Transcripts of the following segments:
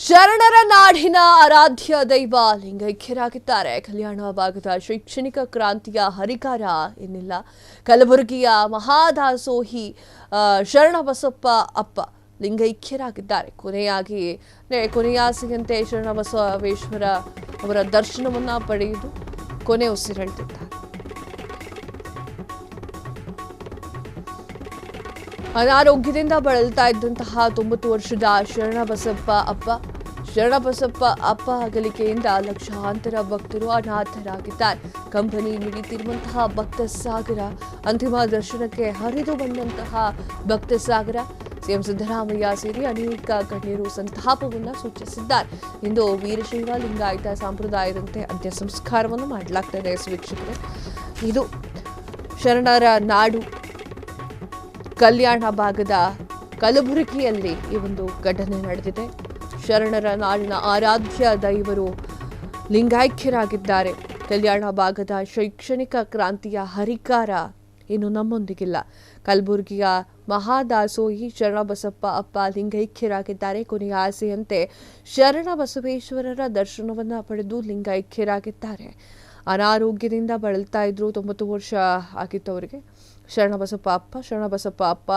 ಶರಣರ ನಾಡಿನ ಆರಾಧ್ಯ ದೈವ ಲಿಂಗೈಕ್ಯರಾಗಿದ್ದಾರೆ. ಕಲ್ಯಾಣ ಭಾಗದ ಶೈಕ್ಷಣಿಕ ಕ್ರಾಂತಿಯ ಹರಿಕಾರ ಏನಿಲ್ಲ, ಕಲಬುರಗಿಯ ಮಹಾದಾಸೋಹಿ ಶರಣಬಸಪ್ಪ ಅಪ್ಪ ಲಿಂಗೈಕ್ಯರಾಗಿದ್ದಾರೆ. ಕೊನೆಯಾಸೆಯಂತೆ ಶರಣಬಸವೇಶ್ವರ ಅವರ ದರ್ಶನವನ್ನ ಪಡೆಯುವುದು ಕೊನೆ ಉಸಿರೆಳೆದಿದ್ದಾರೆ. ಅನಾರೋಗ್ಯದಿಂದ ಬಳಲ್ತಾ ಇದ್ದಂತಹ 90 ವರ್ಷದ ಶರಣಬಸಪ್ಪ ಅಪ್ಪ ಅಗಲಿಕೆಯಿಂದ ಲಕ್ಷಾಂತರ ಭಕ್ತರು ಅನಾಥರಾಗಿದ್ದಾರೆ. ಕಂಪನಿ ಮಿಡಿತಿರುವಂತಹ ಭಕ್ತ ಸಾಗರ, ಅಂತಿಮ ದರ್ಶನಕ್ಕೆ ಹರಿದು ಬಂದಂತಹ ಭಕ್ತ ಸಾಗರ. ಸಿಎಂ ಸಿದ್ದರಾಮಯ್ಯ ಸೇರಿ ಅನೇಕ ಗಣ್ಯರು ಸಂತಾಪವನ್ನು ಸೂಚಿಸಿದ್ದಾರೆ. ಇಂದು ವೀರಶೈವ ಲಿಂಗಾಯತ ಸಂಪ್ರದಾಯದಂತೆ ಅಂತ್ಯ ಸಂಸ್ಕಾರವನ್ನು ಮಾಡಲಾಗ್ತದೆ. ವೀಕ್ಷಕರೇ, ಇದು ಶರಣರ ನಾಡು ಕಲ್ಯಾಣ ಭಾಗದ ಕಲಬುರಗಿಯಲ್ಲಿ ಈ ಒಂದು ಘಟನೆ ನಡೆದಿದೆ. ಶರಣರ ನಾಡಿನ ಆರಾಧ್ಯ ದೈವರು ಲಿಂಗೈಕ್ಯರಾಗಿದ್ದಾರೆ. ಕಲ್ಯಾಣ ಭಾಗದ ಶೈಕ್ಷಣಿಕ ಕ್ರಾಂತಿಯ ಹರಿಕಾರ ಇನ್ನು ನಮ್ಮೊಂದಿಗಿಲ್ಲ. ಕಲಬುರಗಿಯ ಮಹಾದಾಸೋಹಿ ಶರಣಬಸಪ್ಪ ಅಪ್ಪ ಲಿಂಗೈಕ್ಯರಾಗಿದ್ದಾರೆ. ಕೊನೆಯ ಆಸೆಯಂತೆ ಶರಣಬಸವೇಶ್ವರರ ದರ್ಶನವನ್ನು ಪಡೆದು ಲಿಂಗೈಕ್ಯರಾಗಿದ್ದಾರೆ. ಅನಾರೋಗ್ಯದಿಂದ ಬಳಲ್ತಾ ಇದ್ರು, 90 ವರ್ಷ ಆಗಿತ್ತು ಅವರಿಗೆ. ಶರಣಬಸಪ್ಪ ಅಪ್ಪ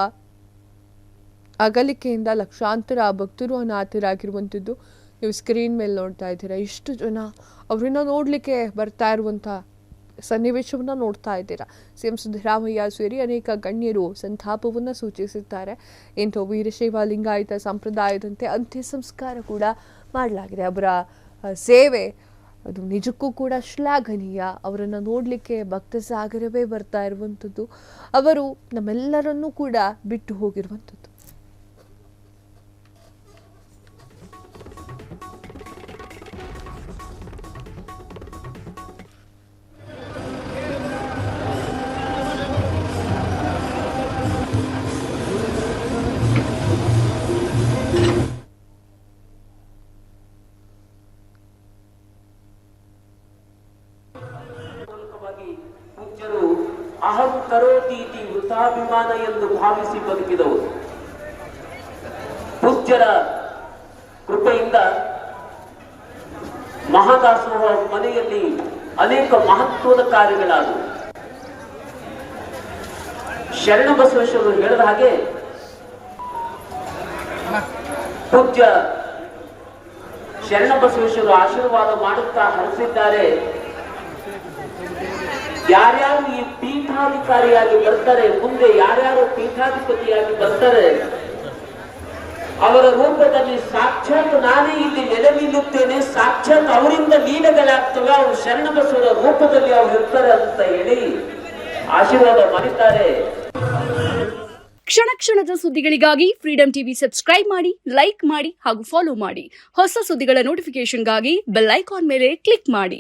ಅಗಲಿಕೆಯಿಂದ ಲಕ್ಷಾಂತರ ಭಕ್ತರು ಅನಾಥರಾಗಿರುವಂಥದ್ದು ನೀವು ಸ್ಕ್ರೀನ್ ಮೇಲೆ ನೋಡ್ತಾ ಇದ್ದೀರಾ. ಇಷ್ಟು ಜನ ಅವರನ್ನ ನೋಡಲಿಕ್ಕೆ ಬರ್ತಾ ಇರುವಂಥ ಸನ್ನಿವೇಶವನ್ನು ನೋಡ್ತಾ ಇದ್ದೀರಾ. ಸಿಎಂ ಸಿದ್ದರಾಮಯ್ಯ ಸೇರಿ ಅನೇಕ ಗಣ್ಯರು ಸಂತಾಪವನ್ನು ಸೂಚಿಸಿದ್ದಾರೆ. ಇಂದು ವೀರಶೈವ ಲಿಂಗಾಯತ ಸಂಪ್ರದಾಯದಂತೆ ಅಂತ್ಯ ಸಂಸ್ಕಾರ ಕೂಡ ಮಾಡಲಾಗಿದೆ. ಅವರ ಸೇವೆ ಅದು ನಿಜಕ್ಕೂ ಕೂಡ ಶ್ಲಾಘನೀಯ. ಅವರನ್ನು ನೋಡಲಿಕ್ಕೆ ಭಕ್ತ ಸಾಗರವೇ ಬರ್ತಾ ಇರುವಂಥದ್ದು. ಅವರು ನಮ್ಮೆಲ್ಲರನ್ನೂ ಕೂಡ ಬಿಟ್ಟು ಹೋಗಿರುವಂಥದ್ದು. ಅಹಂ ಕರೋತೀತಿ ವೃಥಾಭಿಮಾನ ಎಂದು ಭಾವಿಸಿ ಬದುಕಿದವರು. ಪೂಜ್ಯರ ಕೃಪೆಯಿಂದ ಮಹಾದಾಸೋಹ ಮನೆಯಲ್ಲಿ ಅನೇಕ ಮಹತ್ವದ ಕಾರ್ಯಗಳಾದವು. ಶರಣಬಸವೇಶ್ವರರು ಹೇಳಿದ ಹಾಗೆ ಪೂಜ್ಯ ಶರಣಬಸವೇಶ್ವರರು ಆಶೀರ್ವಾದ ಮಾಡುತ್ತಾ ಹರಿಸಿದ್ದಾರೆ. ಯಾರ್ಯಾರು ಈ ಪೀಠಾಧಿಕಾರಿಯಾಗಿ ಬರ್ತಾರೆ, ಮುಂದೆ ಯಾರ್ಯಾರು ಪೀಠಾಧಿಪತಿಯಾಗಿ ಬರ್ತಾರೆ, ಅವರ ರೂಪದಲ್ಲಿ ಸಾಕ್ಷಾತ್ ನಾನೇ ಇಲ್ಲಿ ನೆಲೆ ನಿಲ್ಲುತ್ತೇನೆ, ಸಾಕ್ಷಾತ್ ಅವರಿಂದ ಲೀಲೆಗಳಾಗ್ತವೆ, ಅವರು ಶರಣಬಸವರ ರೂಪದಲ್ಲಿ ಅವರು ಇರ್ತಾರೆ ಅಂತ ಹೇಳಿ ಆಶೀರ್ವಾದ ಮಾಡಿದ್ದಾರೆ. ಕ್ಷಣ ಕ್ಷಣದ ಸುದ್ದಿಗಳಿಗಾಗಿ ಫ್ರೀಡಂ ಟಿವಿ ಸಬ್ಸ್ಕ್ರೈಬ್ ಮಾಡಿ, ಲೈಕ್ ಮಾಡಿ ಹಾಗೂ ಫಾಲೋ ಮಾಡಿ. ಹೊಸ ಸುದ್ದಿಗಳ ನೋಟಿಫಿಕೇಶನ್ಗಾಗಿ ಬೆಲ್ ಐಕಾನ್ ಮೇಲೆ ಕ್ಲಿಕ್ ಮಾಡಿ.